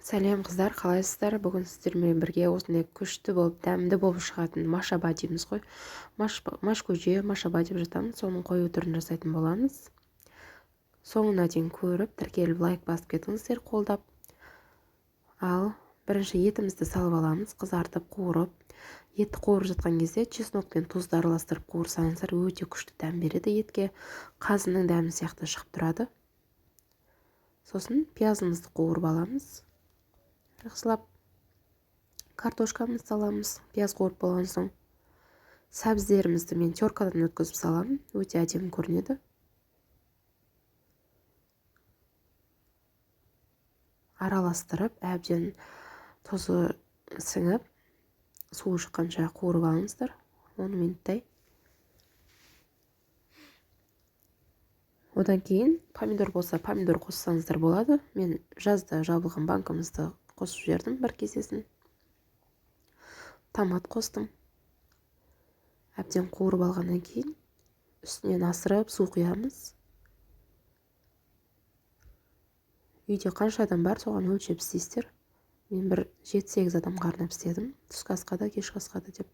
Сәлем қыздар, қалайсыздар? Бүгін сіздермен бірге осындай күшті болып, дәмді болып шығатын машаба дейміз ғой. Машкөже, машаба деп жатамыз. Соның қою түрін жасайтын боламыз. Соңына дейін көріп, тіркеліп лайк басып кетіңіздер қолдап. Ал бірінші етімізді салып аламыз, қызартып, қуырып. Етті қуырып жатқан кезде чеснок пен тұзды араластырып қуырсаңыздар, өте күшті дәм береді етке. Қазының дәмі сияқты шығып тұрады. Сосын пиязымызды қуырып аламыз. Жақсылап картошкамызды саламыз, пияз қуырып болған соң. Сәбіздерімізді мен теркадан өткізіп саламын, өте әдемі көрінеді. Араластырып, әбден тұзы сіңіп, суы шыққанша қуырып алыңыздар, 10 минуттай. Одан кейін помидор болса, помидор қоссаңыздар болады. Мен жазда жабылған банкамызды қосып жібердім бір кесесін. Томат қостым. Әбден қуырып алғаннан кейін үстінен асырып су құямыз. Үйде қанша адам бар, соған өлшеп істейсіздер. Мен бір 7-8 адамға арнап істедім. Түскі асқа да, кешкі асқа да деп.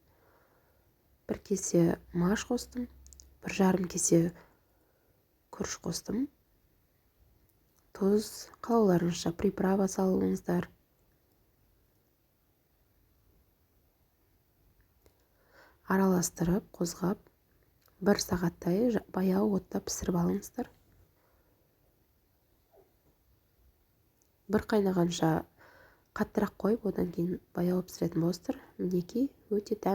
Бір кесе маш қостым. 1,5 кесе күріш қостым. Тұз, қалауларыңызша приправа салыңыздар. Араластырып, қозғап, 1 сағаттай баяу отта пісіріп алыңыздар. Бір қайнағанша қаттырақ қойып, одан кейін баяу пісіретін болыңыздар. Мінекей, өте дәмді.